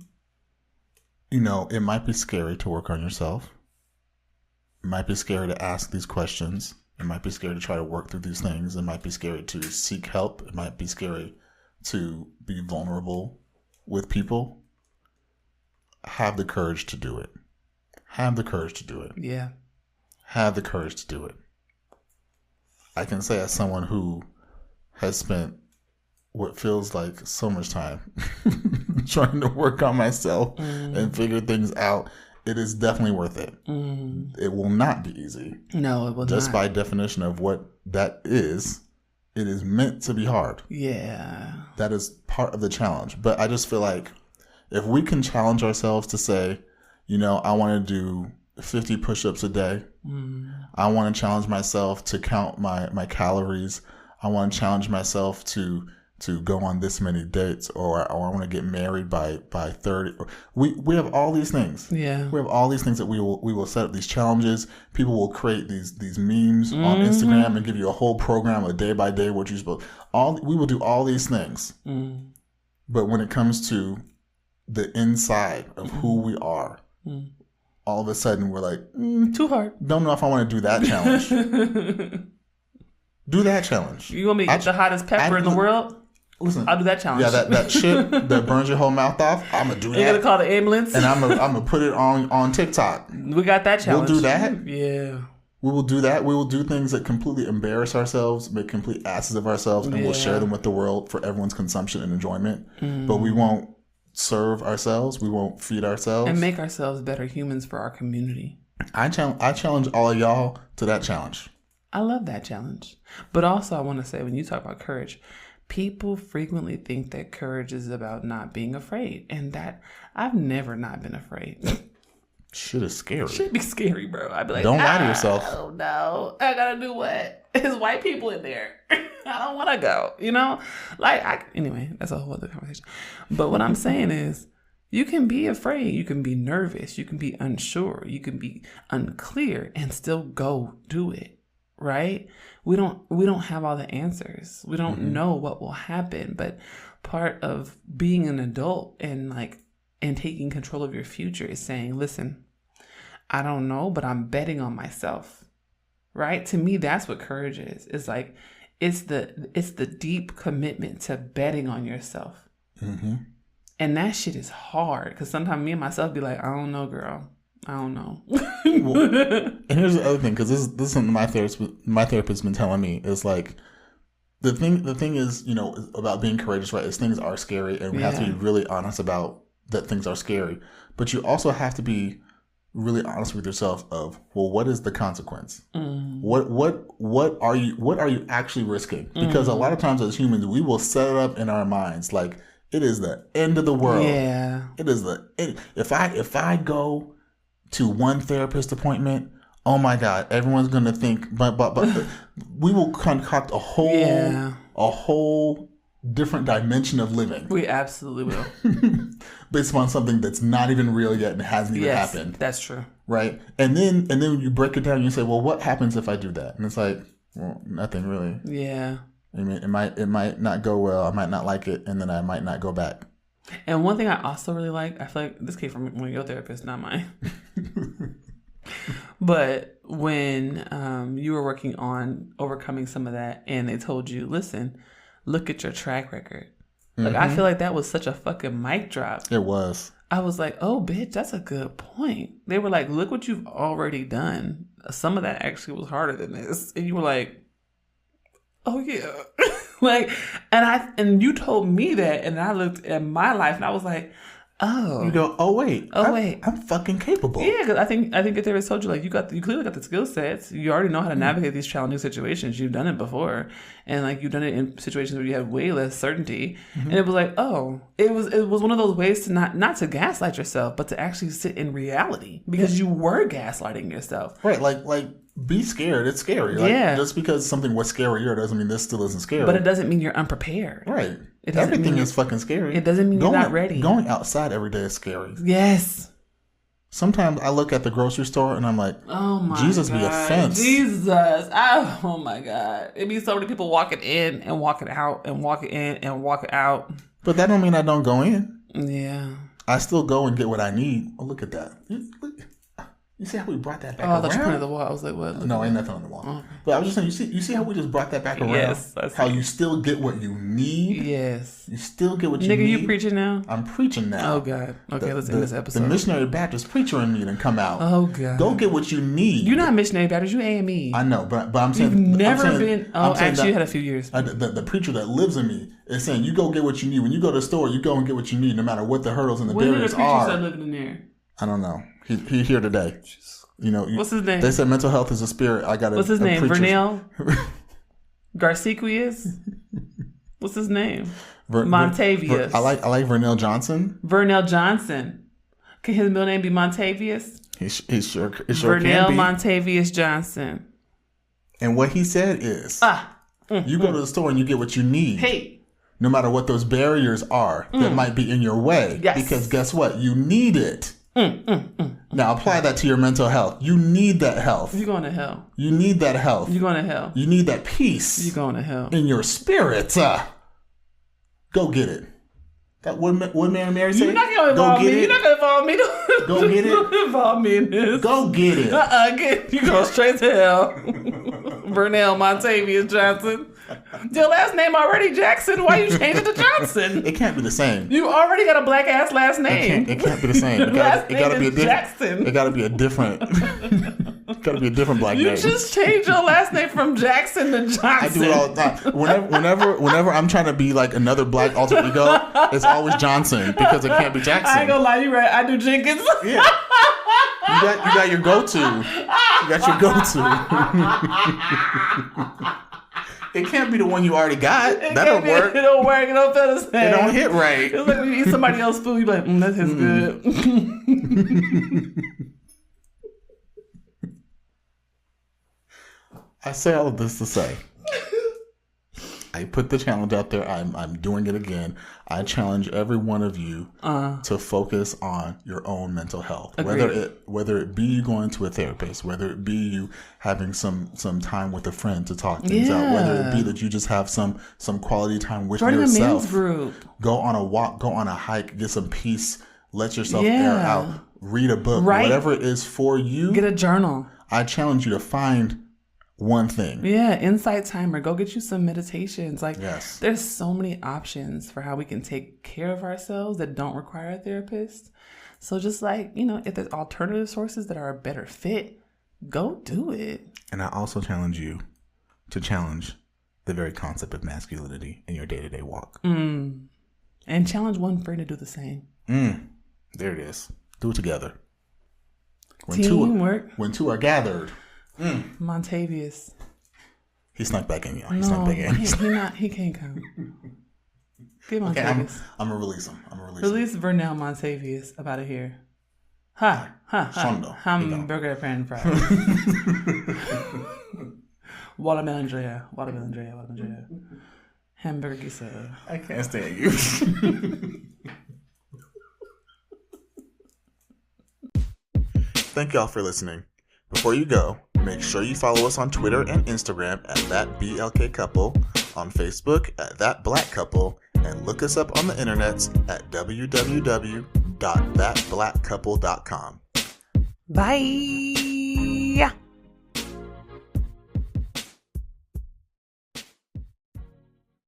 You know, it might be scary to work on yourself. It might be scary to ask these questions. It might be scary to try to work through these things. It might be scary to seek help. It might be scary to be vulnerable with people. Have the courage to do it. Have the courage to do it. Yeah. Have the courage to do it. I can say as someone who has spent what feels like so much time trying to work on myself and figure things out, it is definitely worth it. It will not be easy. No, it will Just not. by definition of what that is, it is meant to be hard. Yeah. That is part of the challenge. But I just feel like if we can challenge ourselves to say, you know, I want to do 50 push-ups a day. I want to challenge myself to count my calories. I want to challenge myself to go on this many dates, or I want to get married by 30. We have all these things. Yeah. We have all these things that we will set up these challenges. People will create these memes on Instagram and give you a whole program, a day by day, what you're supposed. We will do all these things. But when it comes to the inside of who we are, all of a sudden we're like, too hard. Don't know if I want to do that challenge. Do that challenge. You want me to eat the hottest pepper in the world? Listen, I'll do that challenge. Yeah, that shit that burns your whole mouth off. I'm gonna do that. You're gonna call the ambulance, and I'm gonna put it on TikTok. We got that challenge. We'll do that. Yeah. We will do that. We will do things that completely embarrass ourselves, make complete asses of ourselves, and we'll share them with the world for everyone's consumption and enjoyment. But we won't serve ourselves. We won't feed ourselves. And make ourselves better humans for our community. I challenge all of y'all to that challenge. I love that challenge. But also I want to say, when you talk about courage, people frequently think that courage is about not being afraid. And that I've never not been afraid. Shit is scary. Should be scary, bro. I'd be like, don't lie to yourself. Oh no, I gotta do what? There's white people in there. I don't want to go. You know, anyway, that's a whole other conversation. But what I'm saying is, you can be afraid, you can be nervous, you can be unsure, you can be unclear, and still go do it. Right? We don't have all the answers. We don't know what will happen. But part of being an adult and taking control of your future is saying, listen, I don't know, but I'm betting on myself, right? To me, that's what courage is. It's like, it's the deep commitment to betting on yourself. Mm-hmm. And that shit is hard, because sometimes me and myself be like, I don't know, girl. I don't know. And here's the other thing, because this is something my therapist's been telling me, is like, the thing is, you know, about being courageous, right, is things are scary, and we have to be really honest about that things are scary. But you also have to be really honest with yourself of, well, what is the consequence? What are you actually risking? Because a lot of times as humans, we will set it up in our minds like it is the end of the world. Yeah. It is if I go to one therapist appointment, oh my God, everyone's gonna think but we will concoct a whole different dimension of living. We absolutely will. Based upon something that's not even real yet and hasn't even happened. That's true. Right? And then you break it down and you say, well, what happens if I do that? And it's like, well, nothing really. Yeah. I mean, it might not go well. I might not like it, and then I might not go back. And one thing I also really like, I feel like this came from one of your therapists, not mine. But when you were working on overcoming some of that, and they told you, listen, look at your track record. Like, I feel like that was such a fucking mic drop. It was. I was like, oh, bitch, that's a good point. They were like, look what you've already done. Some of that actually was harder than this. And you were like, oh, yeah. And you told me that, and I looked at my life, and I was like, oh. You go, wait. I'm fucking capable. Yeah, because I think if they told you, like, you clearly got the skill sets. You already know how to navigate these challenging situations. You've done it before. And, like, you've done it in situations where you have way less certainty. And it was like, oh. It was one of those ways to not to gaslight yourself, but to actually sit in reality. Because you were gaslighting yourself. Right, like be scared. It's scary. Like, just because something was scarier doesn't mean this still isn't scary. But it doesn't mean you're unprepared. Right. Everything is fucking scary. It doesn't mean you're not ready. Going outside every day is scary. Yes. Sometimes I look at the grocery store and I'm like, oh my Jesus God. Be offense. Jesus. Oh my God. It be so many people walking in and walking out and walking in and walking out. But that don't mean I don't go in. Yeah. I still go and get what I need. Oh, look at that. You see how we brought that back around? I thought you pointed at the wall. I was like, what? No, ain't nothing on the wall. Okay. But I was just saying, you see how we just brought that back around? Yes. How you still get what you need? Yes. You still get what you need. Nigga, you preaching now? I'm preaching now. Oh, God. Okay, let's end this episode. The missionary Baptist preacher in me done come out. Oh, God. Go get what you need. You're not missionary Baptist. You AME. I know, but I'm saying... You've never been... Oh, actually, you had a few years. The preacher that lives in me is saying, you go get what you need. When you go to the store, you go and get what you need, no matter what the hurdles and the barriers are. When did the preacher start living in there? I don't know. He's here today. You know, what's his name? They said mental health is a spirit. I got. What's his name? Vernell Garciquias. What's his name? Montavious. I like Vernell Johnson. Vernell Johnson. Can his middle name be Montavious? He sure Vernell can be. Montavious Johnson. And what he said is, you go to the store and you get what you need. Hey. No matter what those barriers are that might be in your way. Yes. Because guess what? You need it. Now apply that to your mental health. You need that health. You're going to hell. You need that health. You're going to hell. You need that peace. You're going to hell. In your spirit. Go get it. That what Mary say? You're not going to involve me. You're not going to involve me. Go get it. Don't involve me in this. Go get it. You go straight to hell. Vernell Montavious Johnson. Your last name already Jackson. Why you change it to Johnson? It can't be the same. You already got a black ass last name. It can't be the same. It gotta be a different. Jackson. It gotta be a different. It gotta be a different black name. You just changed your last name from Jackson to Johnson. I do it all the time. Whenever I'm trying to be like another black alter ego, it's always Johnson because it can't be Jackson. I ain't gonna lie, you right. I do Jenkins. Yeah. You got your go-to. You got your go-to. It can't be the one you already got. That don't work. It don't work. It don't feel the same. It don't hit right. It's like when you eat somebody else's food, you be like, that tastes good. I say all of this to say, I put the challenge out there. I'm doing it again. I challenge every one of you to focus on your own mental health. Agreed. Whether it be you going to a therapist, whether it be you having some time with a friend to talk things out, whether it be that you just have some quality time with yourself. Group. Go on a walk, go on a hike, get some peace, let yourself air out, read a book, whatever it is for you. Get a journal. I challenge you to find one thing. Yeah, insight timer. Go get you some meditations. Like, yes. There's so many options for how we can take care of ourselves that don't require a therapist. So just like, if there's alternative sources that are a better fit, go do it. And I also challenge you to challenge the very concept of masculinity in your day-to-day walk. And challenge one friend to do the same. There it is. Do it together. Teamwork. When two are gathered. Montavious. He snuck back in, y'all. He snuck back in. He can't come. Get Montavious. Okay, I'm going to release him. Release Vernell Montavious up out of here. Ha. Hamburger pan fries. Watermelon Drea. Hamburger Gisa. I can't stand you. Thank y'all for listening. Before you go, make sure you follow us on Twitter and Instagram at ThatBLKCouple, on Facebook at ThatBlackCouple, and look us up on the internets at www.thatblackcouple.com. Bye.